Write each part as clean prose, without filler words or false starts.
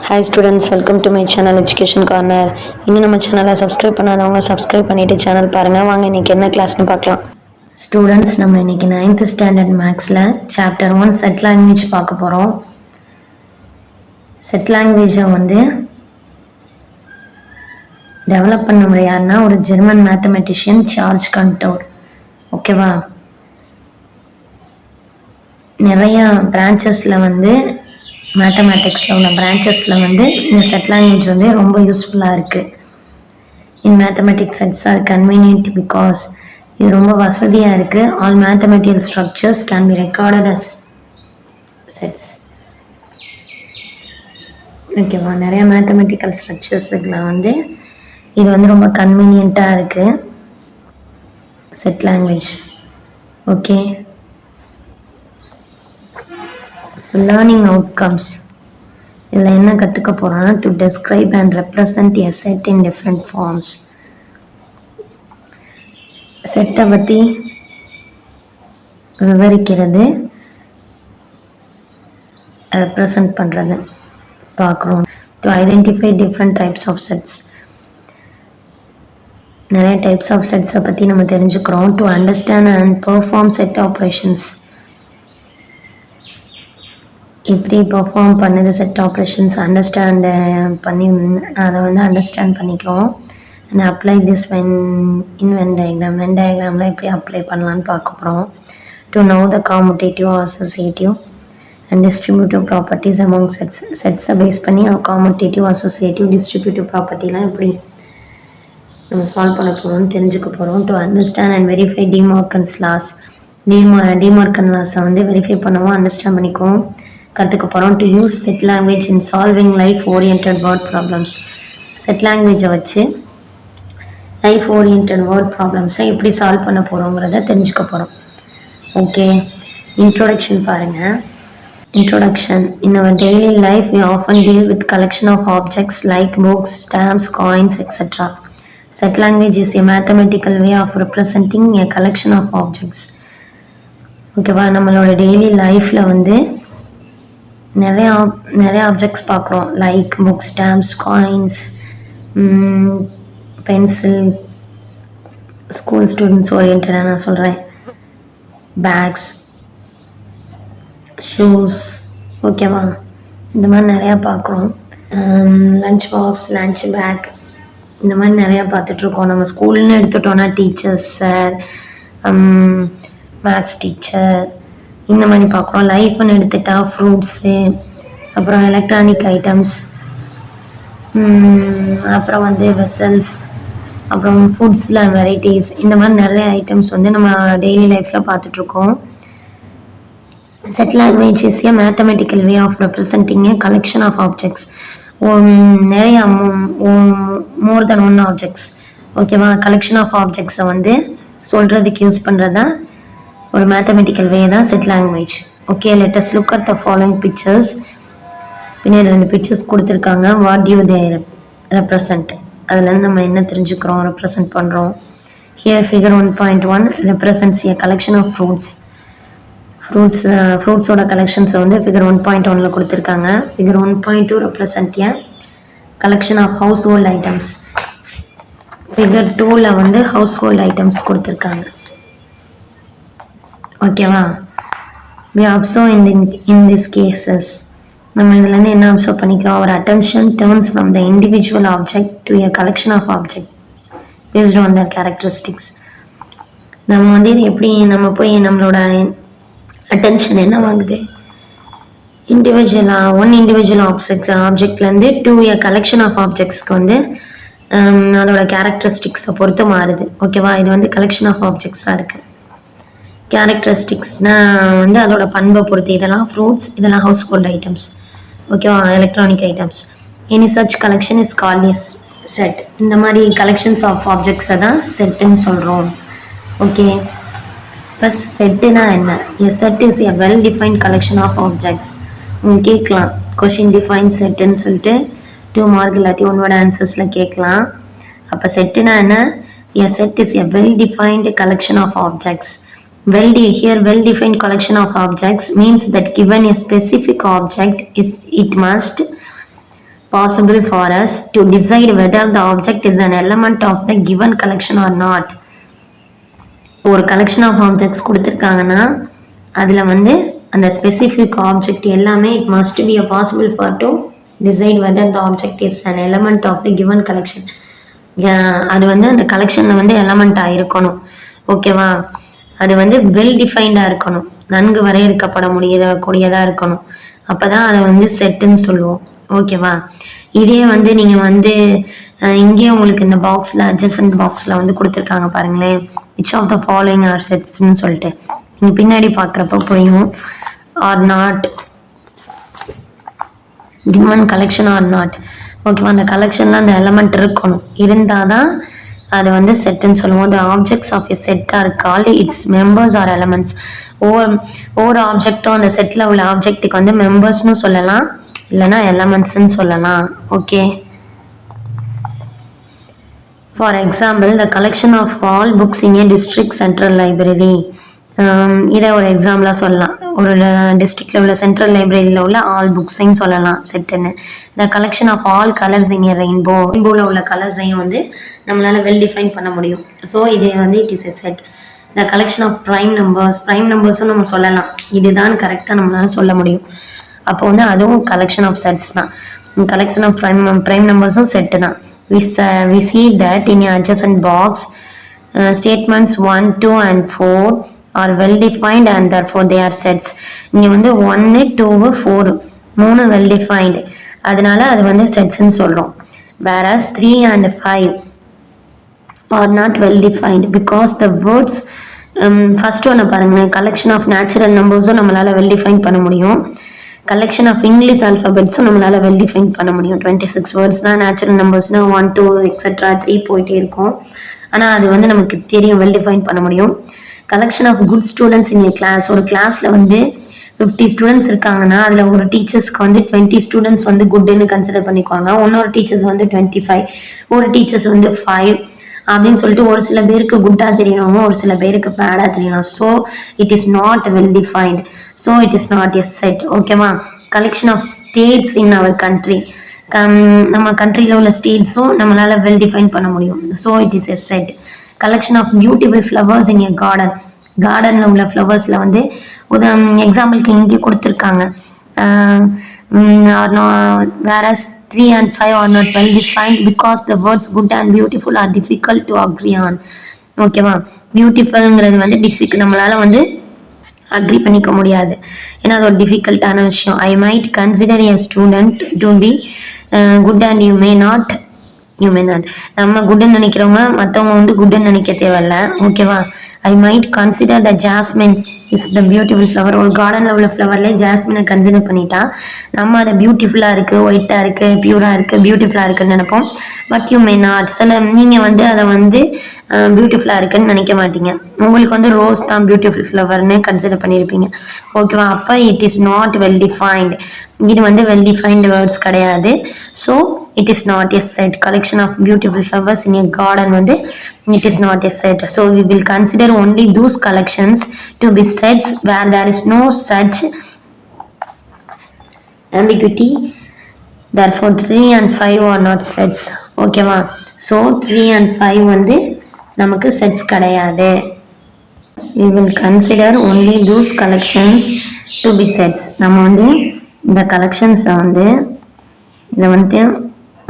Hi students, welcome to my channel Education Corner. இன்னும் நம்ம சேனலை சப்ஸ்கிரைப் பண்ணாதவங்க சப்ஸ்கிரைப் பண்ணிட்டு சேனல் பாருங்க. வாங்க இன்னைக்கு என்ன கிளாஸ்னு பார்க்கலாம். ஸ்டூடெண்ட்ஸ், நம்ம இன்னைக்கு 9th ஸ்டாண்டர்ட் மேக்ஸில் சாப்டர் 1 செட் லாங்குவேஜ் பார்க்க போகிறோம். செட் லாங்குவேஜை டெவலப் பண்ண முடியாதுன்னா ஒரு ஜெர்மன் மேத்தமெட்டிஷியன் சார்ஜ் கண்டோர். ஓகேவா? நிறைய பிரான்ச்சஸில் மேத்தமேட்டிக்ஸில் உள்ள பிரான்ச்சஸில் இந்த செட் லாங்குவேஜ் ரொம்ப யூஸ்ஃபுல்லாக இருக்குது. In mathematics sets are convenient because இது ரொம்ப வசதியாக இருக்குது. All mathematical structures can be recorded as sets. ஓகேவா? நிறைய மேத்தமெட்டிக்கல் ஸ்ட்ரக்சர்ஸுக்குள்ள இது ரொம்ப கன்வீனியண்ட்டாக இருக்குது set language. Okay, learning outcomes இதில் என்ன கற்றுக்க போகிறோன்னா to describe and represent a set in different forms. செட்டை பற்றி விவரிக்கிறது, ரெப்ரசன்ட் பண்ணுறது பார்க்குறோம். To identify different types of sets, நிறைய டைப்ஸ் ஆஃப் செட்ஸை பற்றி நம்ம தெரிஞ்சுக்கிறோம். To understand and perform set operations, எப்படி பெர்ஃபார்ம் பண்ணுது செட் ஆப்ரேஷன்ஸ் அண்டர்ஸ்டாண்ட் பண்ணி அதை அண்டர்ஸ்டாண்ட் பண்ணிக்கிறோம். And apply this Venn diagram, Venn டயக்ராமில் எப்படி அப்ளை பண்ணலான்னு பார்க்க போகிறோம். To know the commutative, associative and distributive properties among sets, செட்ஸை பேஸ் பண்ணி காமுடேட்டிவ், அசோசியேட்டிவ், டிஸ்ட்ரிபியூட்டிவ் ப்ராப்பர்ட்டிலாம் எப்படி நம்ம சால்வ் பண்ண போகிறோம்னு தெரிஞ்சுக்க போகிறோம். To understand and verify De Morgan's laws, De Morgan லாஸை வெரிஃபை பண்ணுவோம், அண்டர்ஸ்டாண்ட் பண்ணிக்குவோம், கற்றுக்க போகிறோம். To use set language in solving life orient word problems, set லாங்குவேஜை வச்சு லைஃப் ஓரியன்ட் வேர்ட் ப்ராப்ளம்ஸை எப்படி சால்வ் பண்ண போகிறோங்கிறத தெரிஞ்சுக்க போகிறோம். ஓகே, இன்ட்ரோடக்ஷன் பாருங்கள். Introduction. In our daily life, we often deal with collection of objects like books, stamps, coins, etc. Set language is a mathematical way of representing a collection of objects. ஓகேவா? நம்மளோட daily லைஃப்பில் நிறைய objects பார்க்குறோம். Like books, stamps, coins, pencil, school students ஓரியன்டாக நான் சொல்கிறேன், packs, shoes. ஓகேவா? இந்த மாதிரி நிறையா பார்க்குறோம். லஞ்ச் பாக்ஸ், லஞ்ச் பேக், இந்த மாதிரி நிறையா பார்த்துட்ருக்கோம். நம்ம ஸ்கூல்னு எடுத்துட்டோன்னா டீச்சர்ஸ், சார், மேத்ஸ் டீச்சர், இந்த மாதிரி பார்க்குறோம். லைஃப்னு எடுத்துட்டா ஃப்ரூட்ஸு, அப்புறம் எலக்ட்ரானிக் ஐட்டம்ஸ், அப்புறம் வெசல்ஸ், அப்புறம் ஃபுட்ஸில் வெரைட்டிஸ், இந்த மாதிரி நிறைய ஐட்டம்ஸ் நம்ம டெய்லி லைஃப்பில் பார்த்துட்ருக்கோம். Set language is a mathematical way of representing a collection of objects. நிறைய more than one objects. ஓகேவா? கலெக்ஷன் ஆஃப் ஆப்ஜெக்ட்ஸை சொல்கிறதுக்கு யூஸ் பண்ணுறது தான் ஒரு மேத்தமெட்டிக்கல் வே தான் set language. Okay, let us look at the following pictures. பின்னாடி 2 பிக்சர்ஸ் கொடுத்துருக்காங்க. What due they represent, அதுலேருந்து நம்ம என்ன தெரிஞ்சுக்கிறோம், ரெப்ரசன்ட் பண்ணுறோம். Here figure 1.1 represents a collection of fruits. ஃப்ரூட்ஸோட கலெக்ஷன்ஸை ஃபிகர் 1.1 கொடுத்துருக்காங்க. Figure 1.2 represent a collection of household items. Figure 2ல் ஹவுஸ் ஹோல்ட் ஐட்டம்ஸ் கொடுத்துருக்காங்க. ஓகேவா? we observe in these cases, நம்ம இதுலேருந்து என்ன அப்சர்வ் பண்ணிக்கிறோம், our attention turns from the individual object to a collection of objects based on their characteristics. நம்ம எப்படி நம்ம போய் நம்மளோட அட்டென்ஷன் என்ன வாங்குது, இண்டிவிஜுவல் ஆப்ஜெக்ட்லேருந்து டு எ கலெக்ஷன் ஆஃப் ஆப்ஜெக்ட்ஸ்க்கு அதோட கேரக்டரிஸ்டிக்ஸை பொறுத்து மாறுது. ஓகேவா? இது கலெக்ஷன் ஆஃப் ஆப்ஜெக்ட்ஸாக இருக்குது. கேரக்டரிஸ்டிக்ஸ்னால் அதோட பண்பை பொறுத்து. இதெல்லாம் ஃப்ரூட்ஸ், இதெல்லாம் ஹவுஸ் ஹோல்ட் ஐட்டம்ஸ். ஓகேவா? Electronic items. Any such collection is called S set. இந்த மாதிரி கலெக்ஷன்ஸ் ஆஃப் ஆப்ஜெக்ட்ஸை தான் செட்டுன்னு சொல்கிறோம். ஓகே, இப்போ செட்டுனா என்ன? A set is a well defined collection of objects. கேட்கலாம் கொஷின் டிஃபைன் செட்டுன்னு சொல்லிட்டு 2 மார்க் இல்லாட்டி 1 வேர்ட் ஆன்சர்ஸில் கேட்கலாம். அப்போ செட்டுனா என்ன? A set is a well defined collection of objects. Well-defined collection of objects means that given a specific object, it must possible for us to decide whether the object is an element of the given collection or not. ஒரு collection of objects கொடுத்துருக்காங்கன்னா அதில் வந்து அந்த specific object எல்லாமே it must be a possible for to decide whether the object is an element of the given collection. அது வந்து அந்த கலெக்ஷனில் வந்து எலமெண்ட்டாக இருக்கணும். ஓகேவா? அது வந்து வெல் டிஃபைன்டாக இருக்கணும், நன்கு வரையறுக்கப்பட கூடியதாக இருக்கணும். அப்போ தான் அதை வந்து செட்டுன்னு சொல்லுவோம். ஓகேவா? இதே வந்து நீங்கள் வந்து இங்கேயே உங்களுக்கு இந்த பாக்ஸில் அட்ஜசன்ட் பாக்ஸில் வந்து கொடுத்துருக்காங்க பாருங்களேன், which of the following are செட்ஸ்ன்னு சொல்லிட்டு. நீங்கள் பின்னாடி பார்க்குறப்ப புரியும். Or not given collection or not. ஓகேவா? அந்த கலெக்ஷனில் அந்த எலமெண்ட் இருக்கணும், இருந்தால் தான் அது வந்து செட்டுன்னு சொல்லுவோம். The objects of a set are called its members or elements. ஒவ்வொரு ஆப்ஜெக்டும் அந்த செட்டில் உள்ள ஆப்ஜெக்ட்டுக்கு வந்து மெம்பர்ஸ்னு சொல்லலாம், இல்லைனா எலமெண்ட்ஸ்ன்னு சொல்லலாம். Okay. For example, the collection of all books in a district central library. இதை ஒரு எக்ஸாம்பிளாக சொல்லலாம். ஒரு டிஸ்ட்ரிக்டில் உள்ள சென்ட்ரல் லைப்ரரியில் உள்ள ஆல் புக்ஸையும் சொல்லலாம் செட்டுன்னு. The collection of all colours in a ரெயின்போவில் உள்ள கலர்ஸையும் வந்து நம்மளால் வெல் டிஃபைன் பண்ண முடியும். ஸோ இது வந்து it is a set. The collection of prime நம்பர்ஸும் நம்ம சொல்லலாம், இதுதான் கரெக்டாக நம்மளால சொல்ல முடியும். அப்போ வந்து அதுவும் கலெக்ஷன் ஆஃப் செட்ஸ் தான். கலெக்ஷன் ஆஃப் ப்ரைம் நம்பர்ஸும் செட்டு தான். We see that in an adjacent box, statements 1, 2 and 4 are well defined and therefore they are sets. இங்கே வந்து 1, 2, 4 மூணு well defined, அதனால அது வந்து செட்ஸ்ன்னு சொல்கிறோம். whereas 3 and 5 are not well defined because the words first ஒன்று பாருங்களேன், கலெக்ஷன் ஆஃப் நேச்சுரல் நம்பர்ஸும் நம்மளால் வெல் டிஃபைன் பண்ண முடியும், கலெக்ஷன் ஆஃப் இங்கிலீஷ் ஆல்ஃபபெட்ஸும் நம்மளால் வெல் டிஃபைன் பண்ண முடியும். 26 வேர்ட்ஸ் தான் நேச்சுரல் நம்பர்ஸ்னா 1, 2 எக்ஸெட்ரா 3 போயிட்டே இருக்கும். ஆனால் அது வந்து நமக்கு தெரியும், வெல் டிஃபைன் பண்ண முடியும். Collection of good students in a class. ஒரு கிளாஸில் வந்து 50 ஸ்டூடெண்ட்ஸ் இருக்காங்கன்னா அதில் ஒரு டீச்சர்ஸ்க்கு வந்து 20 ஸ்டூடெண்ட்ஸ் வந்து குட்டுன்னு கன்சிடர் பண்ணிக்குவாங்க, இன்னொரு டீச்சர்ஸ் வந்து 25, ஒரு டீச்சர்ஸ் வந்து 5 அப்படின்னு சொல்லிட்டு ஒரு சில பேருக்கு குட்டாக தெரியணும், ஒரு சில பேருக்கு பேடாக தெரியணும். So it is not well defined, so it is not a set. ஓகேவா? Collection of states in our country. நம்ம கண்ட்ரியில் உள்ள ஸ்டேட்ஸும் நம்மளால் வெல் டிஃபைன் பண்ண முடியும். So it is a set. Collection of beautiful flowers in a கார்டனில் உள்ள ஃப்ளவர்ஸில் வந்து எக்ஸாம்பிளுக்கு இங்கே கொடுத்துருக்காங்க. whereas 3 and 5 are not well defined because the words good and beautiful are difficult to agree on. ஓகேவா? பியூட்டிஃபுல்ங்கிறது வந்து நம்மளால வந்து அக்ரி பண்ணிக்க முடியாது, ஏன்னா அது ஒரு டிஃபிகல்ட்டான விஷயம். I might consider a student to be good and you may not. நம்ம குட்ன்னு நினைக்கிறவங்க மற்றவங்க வந்து குட்ன்னு நினைக்க தேவையில்ல. ஓகேவா? I might consider the jasmine is the beautiful flower. ஒரு கார்டனில் உள்ள ஃப்ளவர்லேயே ஜாஸ்மினை கன்சிடர் பண்ணிட்டா நம்ம அதை பியூட்டிஃபுல்லாக இருக்குது, ஒயிட்டாக இருக்குது, பியூராக இருக்குது, பியூட்டிஃபுல்லாக இருக்குன்னு நினைப்போம். But you may not. சில நீங்கள் வந்து அதை வந்து பியூட்டிஃபுல்லாக இருக்குன்னு நினைக்க மாட்டீங்க, உங்களுக்கு வந்து ரோஸ் தான் பியூட்டிஃபுல் ஃப்ளவர்னு கன்சிடர் பண்ணியிருப்பீங்க. ஓகேவா? அப்போ it is not well defined. இது வந்து வெல் டிஃபைன்டு வேர்ட்ஸ் கிடையாது. So it is not a set. Collection of beautiful flowers in a garden வந்து it is not a set. So we will consider only those collections to be sets where there is no such ambiguity. Therefore 3 and 5 are not sets. ஓகேவா? So 3 and 5 வந்து நமக்கு sets கிடையாது. We will consider only those collections to be sets. நம்ம வந்து இந்த கலெக்ஷன்ஸை வந்து இதை வந்து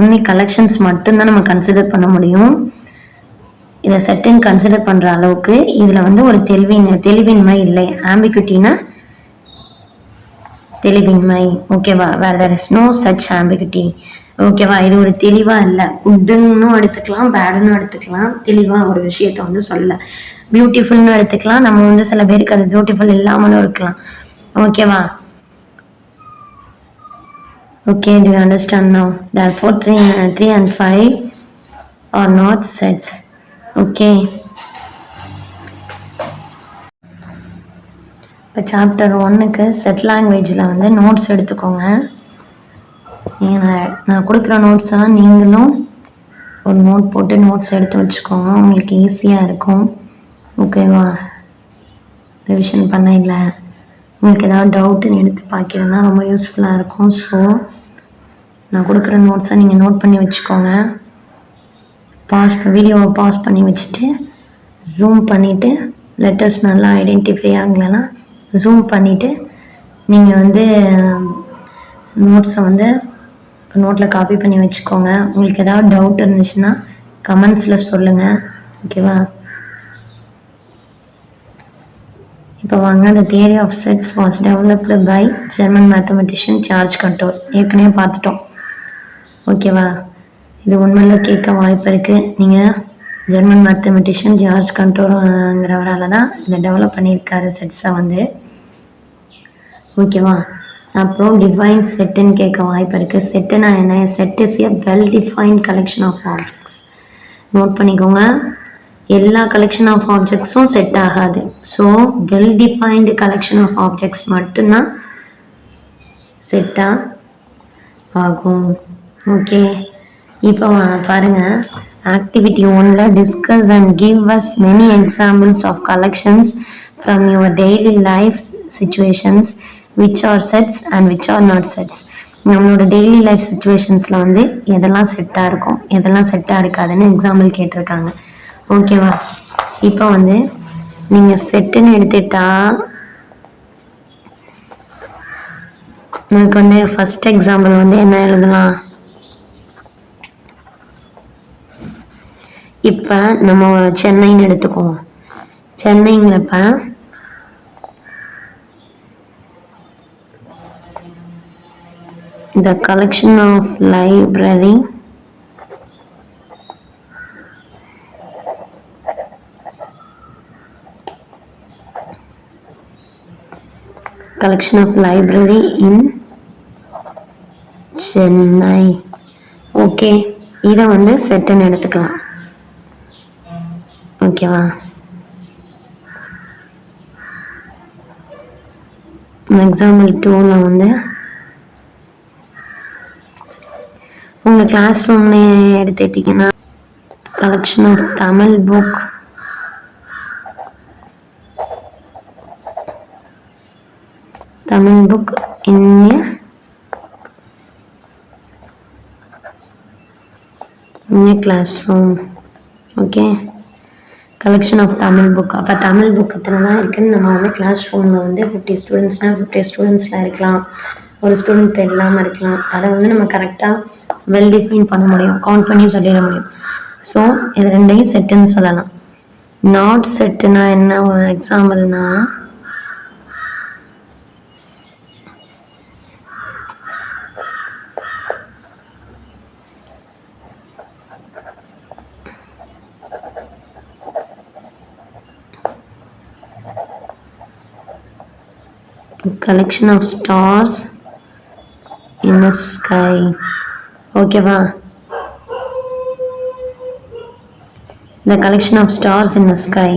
ஒன்லி கலெக்ஷன்ஸ் மட்டும்தான் நம்ம கன்சிடர் பண்ண முடியும். இதை செட்டுன்னு கன்சிடர் பண்ணுற அளவுக்கு இதில் வந்து ஒரு தெளிவின்மை இல்லை. ஆம்பிகுட்டினா தெளிவின்மை. ஓகேவா? Where there is no such ambiguity. ஓகேவா? இது ஒரு தெளிவாக இல்லை. குட்டுன்னு எடுத்துக்கலாம், பேடுன்னு எடுத்துக்கலாம், தெளிவாக ஒரு விஷயத்த வந்து சொல்ல. பியூட்டிஃபுல்னு எடுத்துக்கலாம், நம்ம வந்து சில பேருக்கு அது பியூட்டிஃபுல் இல்லாமலும் இருக்கலாம். ஓகேவா? Okay, do you understand now? Therefore 3 and 5 are not sets. Okay. இப்போ சாப்டர் 1க்கு செட் லாங்குவேஜில் வந்து நோட்ஸ் எடுத்துக்கோங்க. நான் கொடுக்குற நோட்ஸெல்லாம் நீங்களும் ஒரு நோட் போட்டு நோட்ஸ் எடுத்து வச்சுக்கோங்க, உங்களுக்கு ஈஸியாக இருக்கும். ஓகேவா? ரிவிஷன் பண்ண இல்லை, உங்களுக்கு ஏதாவது டவுட்டுன்னு எடுத்து பார்க்கிறதுனா ரொம்ப யூஸ்ஃபுல்லாக இருக்கும். ஸோ நான் கொடுக்குற நோட்ஸை நீங்கள் நோட் பண்ணி வச்சுக்கோங்க. வீடியோவை பாஸ் பண்ணி வச்சுட்டு ஜூம் பண்ணிவிட்டு லெட்டர்ஸ் நல்லா ஐடென்டிஃபை ஆகலைன்னா ஜூம் பண்ணிவிட்டு நீங்கள் வந்து நோட்ஸை வந்து நோட்டில் காப்பி பண்ணி வச்சுக்கோங்க. உங்களுக்கு ஏதாவது டவுட் இருந்துச்சுன்னா கமெண்ட்ஸில் சொல்லுங்கள். ஓகேவா? இப்போ வாங்க, the theory of sets was developed by German mathematician George Cantor. ஏற்கனவே பார்த்துட்டோம். ஓகேவா? இது உண்மையில் கேட்க வாய்ப்பு இருக்குது. நீங்கள் ஜெர்மன் மேத்தமெட்டிஷியன் ஜார்ஜ் கண்டோருங்கிறவரால் தான் இதை டெவலப் பண்ணியிருக்காரு செட்ஸை வந்து. ஓகேவா? அப்புறம் டிஃபைன் செட்டுன்னு கேட்க வாய்ப்பு இருக்குது. செட்டுனா என்ன? Set is a well defined collection of objects. Note பண்ணிக்கோங்க, எல்லா கலெக்ஷன் ஆஃப் ஆப்ஜெக்ட்ஸும் செட் ஆகாது. So well defined collection of objects மட்டும்தான் செட்டாக ஆகும். ஓகே, இப்போ பாருங்கள், ஆக்டிவிட்டி 1ல discuss and give as many examples of collections from your daily life situations which are sets and which are not sets. நம்மளோட daily life சுச்சுவேஷன்ஸில் வந்து எதெல்லாம் செட்டாக இருக்கும், எதெல்லாம் செட்டாக இருக்காதுன்னு எக்ஸாம்பிள் கேட்டிருக்காங்க. ஓகேவா? இப்போ வந்து நீங்கள் செட்டுன்னு எடுத்துட்டா எனக்கு வந்து ஃபர்ஸ்ட் எக்ஸாம்பிள் வந்து என்ன எழுதலாம்? இப்போ நம்ம சென்னைன்னு எடுத்துக்குவோம். சென்னைங்கிறப்ப the collection of library in Chennai. Okay, இதை வந்து செட்டுன்னு எடுத்துக்கலாம். ஓகேவா? எக்ஸாம்பிள் 2ல வந்து உங்கள் கிளாஸ் ரூம்னு எடுத்துக்கிட்டிங்கன்னா collection of Tamil book in a classroom. Okay, collection of Tamil book. அப்போ தமிழ் புக் எத்தனை தான் இருக்குதுன்னு நம்ம வந்து கிளாஸ் ரூமில் வந்து 50 ஸ்டூடெண்ட்ஸ்னால் 50 ஸ்டூடெண்ட்ஸில் இருக்கலாம், ஒரு ஸ்டூடெண்ட் இல்லாமல் இருக்கலாம். அதை வந்து நம்ம கரெக்டாக வெல் டிஃபைன் பண்ண முடியும், கவுண்ட் பண்ணி சொல்லிட முடியும். ஸோ இது ரெண்டையும் செட்டுன்னு சொல்லலாம். நாட் செட்டுனா என்ன எக்ஸாம்பிள்னா, collection of stars in the sky. ஓகேவா? the collection of stars in the sky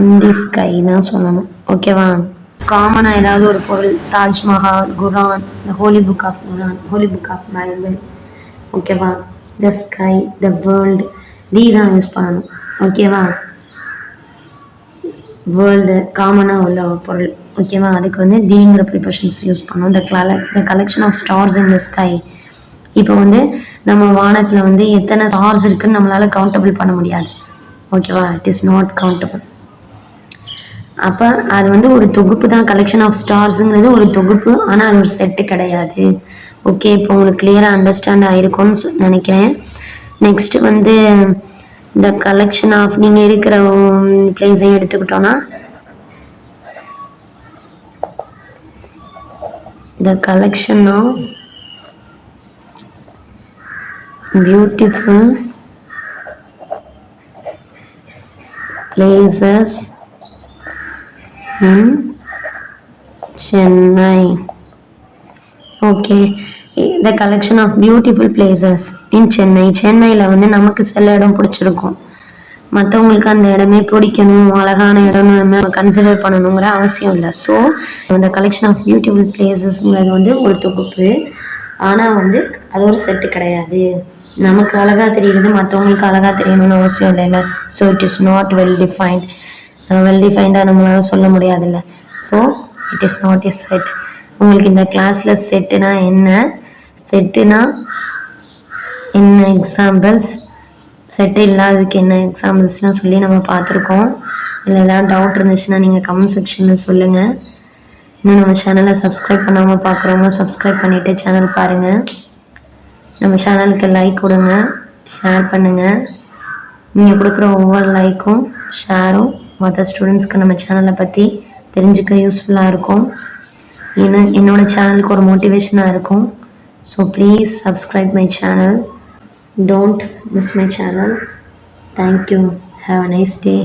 in the sky தான் சொல்லணும். ஓகேவா? காமனாக ஏதாவது ஒரு பொருள், தாஜ்மஹால், குரான், the holy book of Quran, holy book of Bible. ஓகேவா? the sky, the world, தி தான் யூஸ் பண்ணணும். ஓகேவா? வேர்ல்டு காமனாக உள்ள ஒரு பொருள். ஓகேவா? அதுக்கு வந்து தீங்கிற ப்ரிப்பரேஷன்ஸ் யூஸ் பண்ணோம். The collection of stars in the sky. இப்போ வந்து நம்ம வானத்தில் வந்து எத்தனை ஸ்டார்ஸ் இருக்குன்னு நம்மளால் கவுண்டபிள் பண்ண முடியாது. ஓகேவா? It is not countable. அப்போ அது வந்து ஒரு தொகுப்பு தான். கலெக்ஷன் ஆஃப் ஸ்டார்ஸுங்கிறது ஒரு தொகுப்பு, ஆனால் அது ஒரு செட்டு கிடையாது. ஓகே, இப்போ உங்களுக்கு கிளியராக அண்டர்ஸ்டாண்ட் ஆகிருக்கும்னு நினைக்கிறேன். நெக்ஸ்ட்டு வந்து இந்த கலெக்ஷன் ஆஃப் நீங்கள் இருக்கிற பிளேஸையும் எடுத்துக்கிட்டோன்னா the collection of beautiful places in Chennai. Okay, the collection of beautiful places in Chennai. சென்னையில் வந்து நமக்கு சில இடம் பிடிச்சிருக்கும், மற்றவங்களுக்கு அந்த இடமே பிடிக்கணும், அழகான இடம்னு நம்ம கன்சிடர் பண்ணணுங்கிற அவசியம் இல்லை. ஸோ அந்த கலெக்ஷன் ஆஃப் பியூட்டிஃபுல் பிளேசஸ்ங்கிறது வந்து ஒரு தொகுப்பு, ஆனால் வந்து அது ஒரு செட்டு கிடையாது. நமக்கு அழகாக தெரியுது, மற்றவங்களுக்கு அழகாக தெரியணும்னு அவசியம் இல்லைல்ல. So it is not well defined. Well டிஃபைன்டாக நம்மளால சொல்ல முடியாதுல்ல. So it is not a set. உங்களுக்கு இந்த கிளாஸில் செட்டுனா என்ன, செட்டுனா என்ன எக்ஸாம்பிள்ஸ், செட்டு இல்லாததுக்கு என்ன எக்ஸாம்பிள்ஸ்னு சொல்லி நம்ம பார்த்துருக்கோம். இல்லை ஏதாவது டவுட் இருந்துச்சுன்னா நீங்கள் கமெண்ட் செக்ஷனில் சொல்லுங்கள். இன்னும் நம்ம சேனலை சப்ஸ்கிரைப் பண்ணாமல் பார்க்குறவங்க சப்ஸ்கிரைப் பண்ணிவிட்டு சேனல் பாருங்கள். நம்ம சேனலுக்கு லைக் கொடுங்க, ஷேர் பண்ணுங்கள். நீங்கள் கொடுக்குற ஒவ்வொரு லைக்கும் ஷேரும் மற்ற ஸ்டூடெண்ட்ஸ்க்கு நம்ம சேனலை பற்றி தெரிஞ்சுக்க யூஸ்ஃபுல்லாக இருக்கும். என்னோடய சேனலுக்கு ஒரு மோட்டிவேஷனாக இருக்கும். So please subscribe my channel. Don't miss my channel. Thank you. Have a nice day.